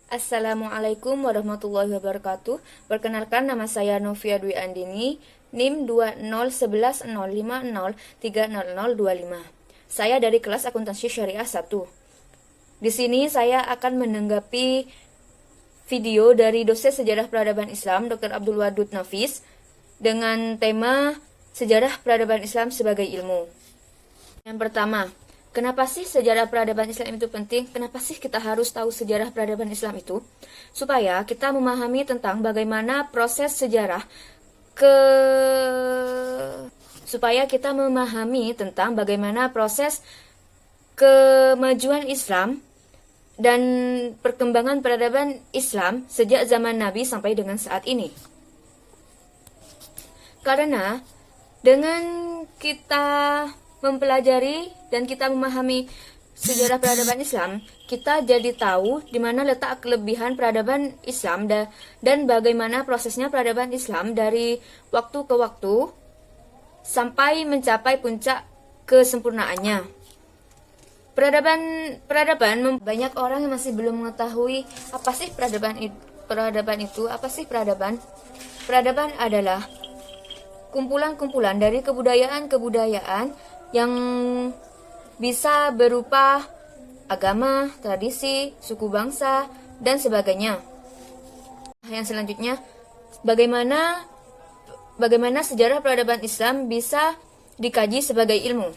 Assalamualaikum warahmatullahi wabarakatuh. Perkenalkan, nama saya Novia Dwi Andini, NIM 2011050300025. Saya dari kelas Akuntansi Syariah 1. Di sini saya akan menanggapi video dari dosen Sejarah Peradaban Islam Dr. Abdul Wadud Nafis dengan tema Sejarah Peradaban Islam sebagai Ilmu. Yang pertama, kenapa sih sejarah peradaban Islam itu penting? Kenapa sih kita harus tahu sejarah peradaban Islam itu? Supaya kita memahami tentang bagaimana proses sejarah kemajuan Islam dan perkembangan peradaban Islam sejak zaman Nabi sampai dengan saat ini. Karena dengan kita mempelajari dan kita memahami sejarah peradaban Islam, kita jadi tahu di mana letak kelebihan peradaban Islam dan bagaimana prosesnya peradaban Islam dari waktu ke waktu sampai mencapai puncak kesempurnaannya. Peradaban banyak orang yang masih belum mengetahui apa sih peradaban itu. Apa sih peradaban? Peradaban adalah kumpulan-kumpulan dari kebudayaan yang bisa berupa agama, tradisi, suku bangsa, dan sebagainya. Yang selanjutnya, bagaimana sejarah peradaban Islam bisa dikaji sebagai ilmu.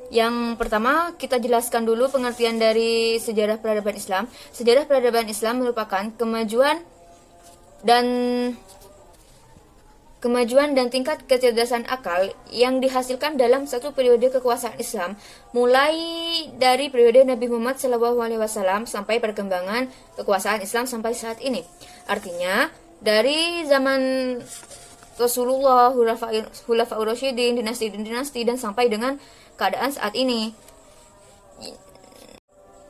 Yang pertama, kita jelaskan dulu pengertian dari sejarah peradaban Islam. Sejarah peradaban Islam merupakan kemajuan dan tingkat kecerdasan akal yang dihasilkan dalam satu periode kekuasaan Islam, mulai dari periode Nabi Muhammad SAW sampai perkembangan kekuasaan Islam sampai saat ini. Artinya, dari zaman Rasulullah, Khulafaur Rasyidin, dinasti-dinasti, dan sampai dengan keadaan saat ini.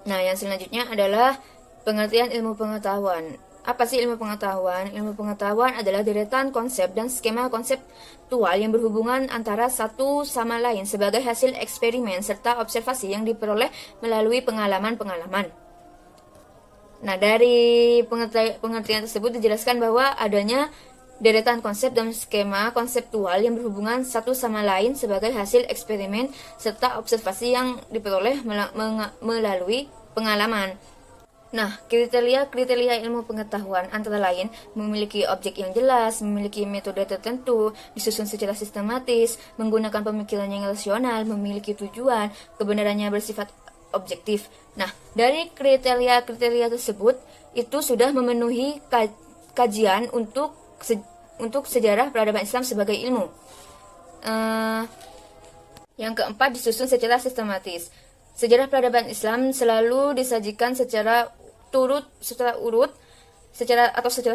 Nah, yang selanjutnya adalah pengertian ilmu pengetahuan. Apa sih ilmu pengetahuan? Ilmu pengetahuan adalah deretan konsep dan skema konseptual yang berhubungan antara satu sama lain sebagai hasil eksperimen serta observasi yang diperoleh melalui pengalaman-pengalaman. Nah, dari pengertian tersebut dijelaskan bahwa adanya deretan konsep dan skema konseptual yang berhubungan satu sama lain sebagai hasil eksperimen serta observasi yang diperoleh melalui pengalaman. Nah, kriteria ilmu pengetahuan antara lain memiliki objek yang jelas, memiliki metode tertentu, disusun secara sistematis, menggunakan pemikiran yang rasional, memiliki tujuan, kebenarannya bersifat objektif. Nah, dari kriteria tersebut itu sudah memenuhi kajian untuk sejarah peradaban Islam sebagai ilmu. Yang keempat, disusun secara sistematis. Sejarah peradaban Islam selalu disajikan secara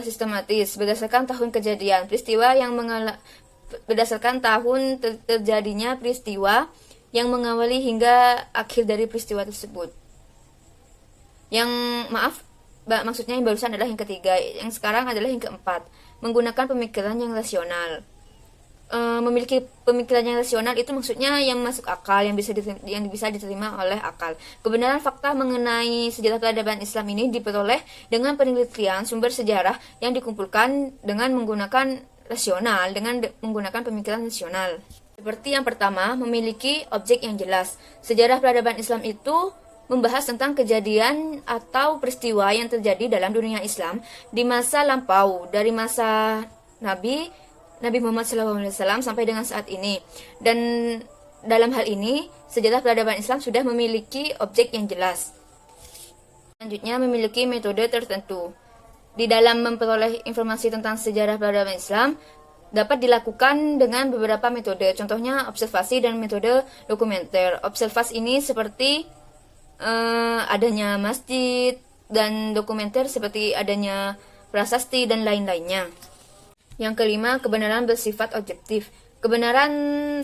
sistematis berdasarkan tahun kejadian peristiwa terjadinya peristiwa yang mengawali hingga akhir dari peristiwa tersebut. Maksudnya yang barusan adalah yang ketiga, yang sekarang adalah yang keempat, menggunakan pemikiran yang rasional. Memiliki pemikiran yang rasional itu maksudnya yang masuk akal, yang bisa diterima oleh akal. Kebenaran fakta mengenai sejarah peradaban Islam ini diperoleh dengan penelitian sumber sejarah yang dikumpulkan dengan menggunakan pemikiran rasional. Seperti yang pertama, memiliki objek yang jelas. Sejarah peradaban Islam itu membahas tentang kejadian atau peristiwa yang terjadi dalam dunia Islam di masa lampau, dari masa Nabi Muhammad SAW sampai dengan saat ini. Dan dalam hal ini, sejarah peradaban Islam sudah memiliki objek yang jelas. Selanjutnya, memiliki metode tertentu. Di dalam memperoleh informasi tentang sejarah peradaban Islam, dapat dilakukan dengan beberapa metode. Contohnya, observasi dan metode dokumenter. Observasi ini seperti adanya masjid, dan dokumenter seperti adanya prasasti dan lain-lainnya. Yang kelima, kebenaran bersifat objektif. Kebenaran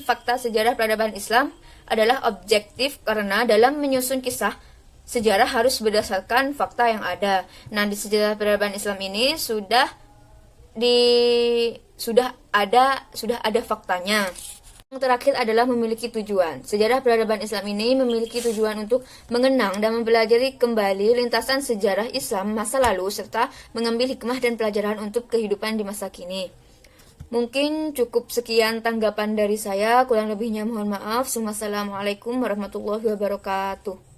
fakta sejarah peradaban Islam adalah objektif karena dalam menyusun kisah sejarah harus berdasarkan fakta yang ada. Nah, di sejarah peradaban Islam ini sudah ada faktanya. Yang terakhir adalah memiliki tujuan. Sejarah peradaban Islam ini memiliki tujuan untuk mengenang dan mempelajari kembali lintasan sejarah Islam masa lalu serta mengambil hikmah dan pelajaran untuk kehidupan di masa kini. Mungkin cukup sekian tanggapan dari saya, kurang lebihnya mohon maaf. Wassalamualaikum warahmatullahi wabarakatuh.